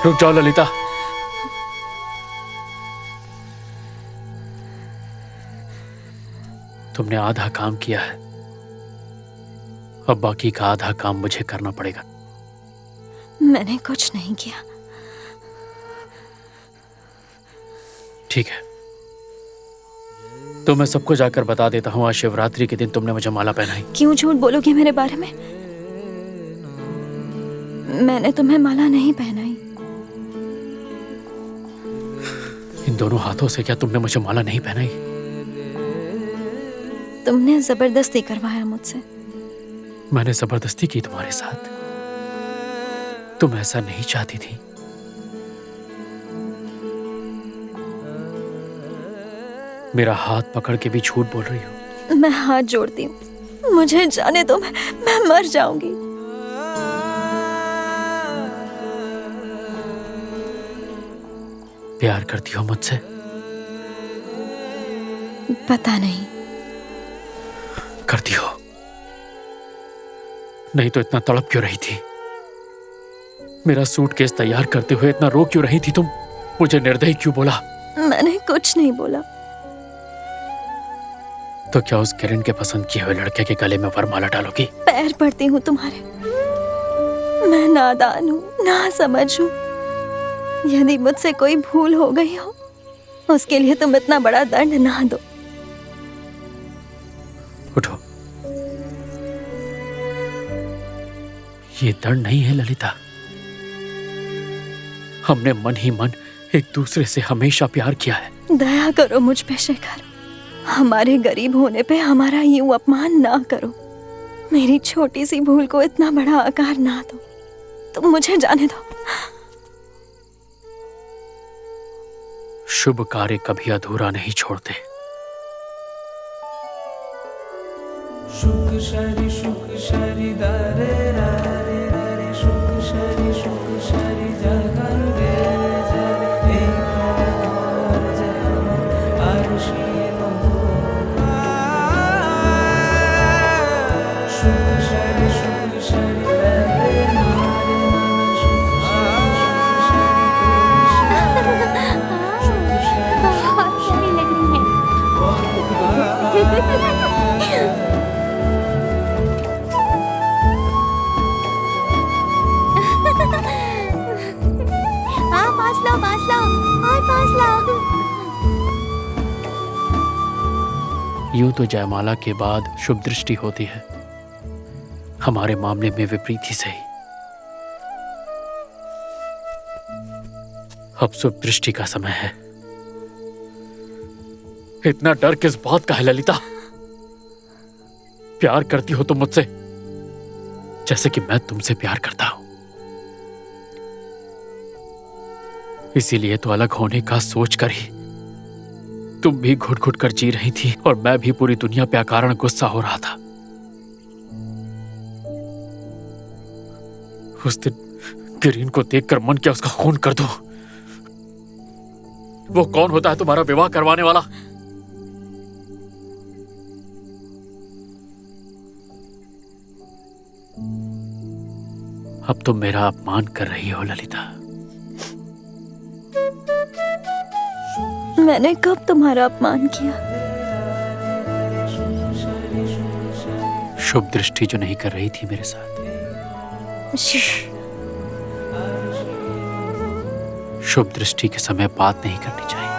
रुक जाओ ललिता। तुमने आधा काम किया है, अब बाकी का आधा काम मुझे करना पड़ेगा। मैंने कुछ नहीं किया। ठीक है, तो मैं सबको जाकर बता देता हूँ आज शिवरात्रि के दिन तुमने मुझे माला पहनाई। क्यों झूठ बोलोगे मेरे बारे में? मैंने तुम्हें माला नहीं पहनाई। इन दोनों हाथों से क्या तुमने मुझे माला नहीं पहनाई? तुमने जबरदस्ती करवाया मुझसे। मैंने जबरदस्ती की तुम्हारे साथ? तुम ऐसा नहीं चाहती थी। मेरा हाथ पकड़ के भी झूठ बोल रही हो। मैं हाथ जोड़ती हूँ, मुझे जाने दो, मैं मर जाऊंगी। प्यार करती हो मुझसे? पता नहीं। करती हो? नहीं तो इतना तड़प क्यों रही थी? मेरा सूटकेस तैयार करते हुए इतना रो क्यों रही थी तुम? मुझे निर्दयी क्यों बोला? मैंने कुछ नहीं बोला। तो क्या उस किरण के पसंद किए हुए लड़के के गले में वरमाला डालोगी? पैर पड़ती हूँ तुम्हारे। मैं नादान हूँ, ना समझ हूँ। यदि मुझसे कोई भूल हो गई हो, उसके लिए तुम इतना बड़ा दंड ना दो। उठो। ये दंड नहीं है ललिता। हमने मन ही मन एक दूसरे से हमेशा प्यार किया है। दया करो मुझ पे शेखर। हमारे गरीब होने पे हमारा यूं अपमान ना करो। मेरी छोटी सी भूल को इतना बड़ा आकार ना दो। तुम मुझे जाने दो। शुभ कार्य कभी अधूरा नहीं छोड़ते। शुक शरी दारे रे रे शुक शरी जगन रे जरे एक घर जम आरुषी नो शुक शरी दारे नारे बहुत प्यारी लग रही है। हाँ, पास लाओ और पास लाओ। यूं तो जयमाला के बाद शुभ दृष्टि होती है, हमारे मामले में विपरीत ही सही। अब शुभ दृष्टि का समय है। इतना डर किस बात का है ललिता? प्यार करती हो तुम मुझसे जैसे कि मैं तुमसे प्यार करता हूं। इसीलिए तो अलग होने का सोचकर ही तुम भी घुट घुट कर जी रही थी और मैं भी पूरी दुनिया पे अकारण गुस्सा हो रहा था। उस दिन गिरीन को देखकर मन किया उसका खून कर दूं। वो कौन होता है तुम्हारा विवाह करवाने वाला? अब तुम मेरा अपमान कर रही हो ललिता। मैंने कब तुम्हारा अपमान किया? शुभ दृष्टि जो नहीं कर रही थी मेरे साथ। शुभ दृष्टि के समय बात नहीं करनी चाहिए।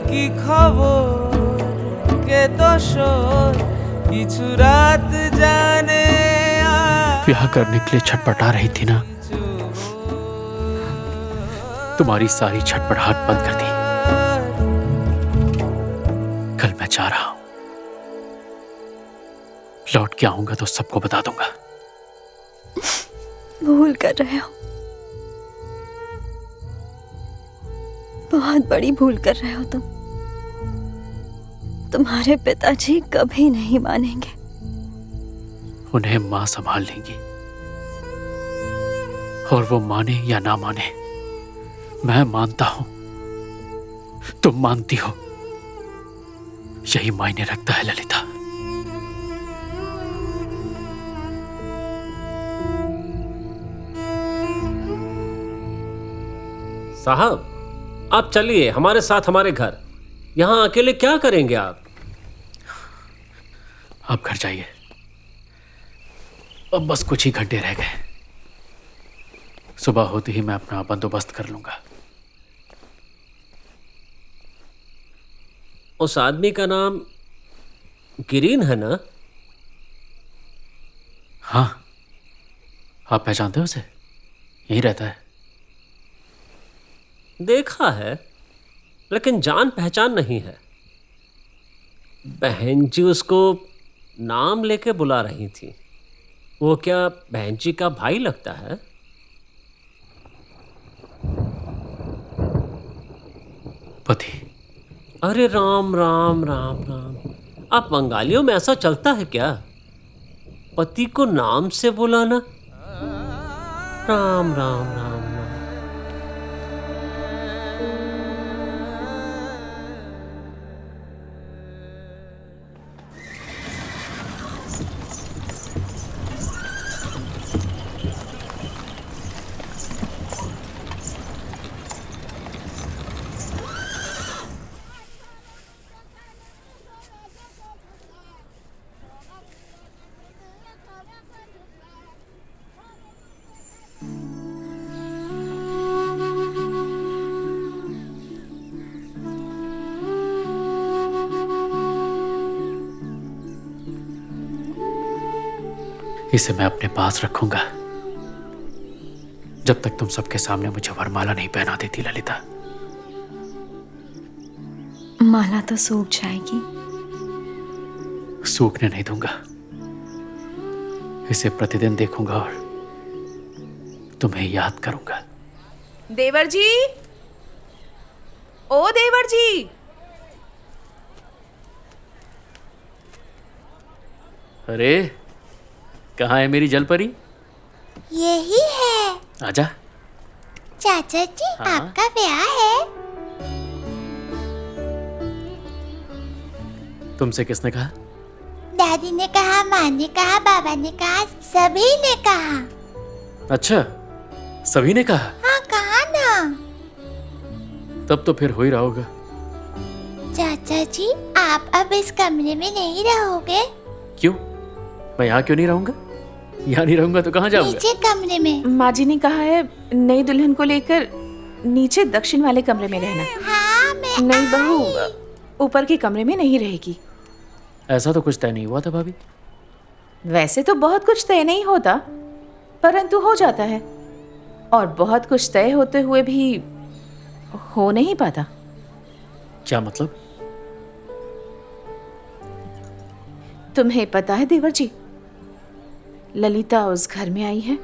की खबर के दशर किछु रात जाने ब्याह करने के लिए छटपटा रही थी ना, तुम्हारी सारी छटपटाहट बंद कर दी। कल मैं जा रहा हूं, लौट के आऊंगा तो सबको बता दूंगा। भूल कर रहे हो, बहुत बड़ी भूल कर रहे हो तुम। तुम्हारे पिताजी कभी नहीं मानेंगे। उन्हें मां संभाल लेंगी, और वो माने या ना माने, मैं मानता हूं, तुम मानती हो, यही मायने रखता है ललिता। साहब, आप चलिए हमारे साथ हमारे घर। यहाँ अकेले क्या करेंगे आप? आप घर जाइए, अब बस कुछ ही घंटे रह गए। सुबह होते ही मैं अपना बंदोबस्त कर लूंगा। उस आदमी का नाम गिरीन है ना? हाँ, आप पहचानते हो उसे? यहीं रहता है। देखा है, लेकिन जान पहचान नहीं है। बहन जी उसको नाम लेके बुला रही थी। वो क्या बहन जी का भाई लगता है? पति। अरे राम राम राम राम, आप बंगालियों में ऐसा चलता है क्या? पति को नाम से बुलाना? राम राम राम राम। इसे मैं अपने पास रखूंगा जब तक तुम सबके सामने मुझे वरमाला नहीं पहना देती ललिता। माला तो सूख जाएगी। सूखने नहीं दूंगा। इसे प्रतिदिन देखूंगा और तुम्हें याद करूंगा। देवर जी, ओ देवर जी। अरे कहाँ है मेरी जलपरी? यही है। आजा। चाचा जी, हाँ? आपका ब्याह है? तुमसे किसने कहा? दादी ने कहा, माँ ने कहा, बाबा ने कहा, सभी ने कहा। अच्छा, सभी ने कहा? हाँ, कहा ना। तब तो फिर हो ही रहा होगा। चाचा जी, आप अब इस कमरे में नहीं रहोगे? क्यों? मैं यहाँ क्यों नहीं रहूंगा? यहाँ नहीं रहूंगा तो कहाँ जाऊंगा? नीचे कमरे में। माँ जी ने कहा है नई दुल्हन को लेकर नीचे दक्षिण वाले कमरे में रहना। हाँ, मैं नई बहू ऊपर के कमरे में नहीं रहेगी। ऐसा तो कुछ तय नहीं हुआ था भाभी। वैसे तो बहुत कुछ तय नहीं होता, परंतु हो जाता है। और बहुत कुछ तय होते हुए भी हो नहीं पाता। क्या मतलब? तुम्हें पता है देवर जी, ललिता उस घर में आई है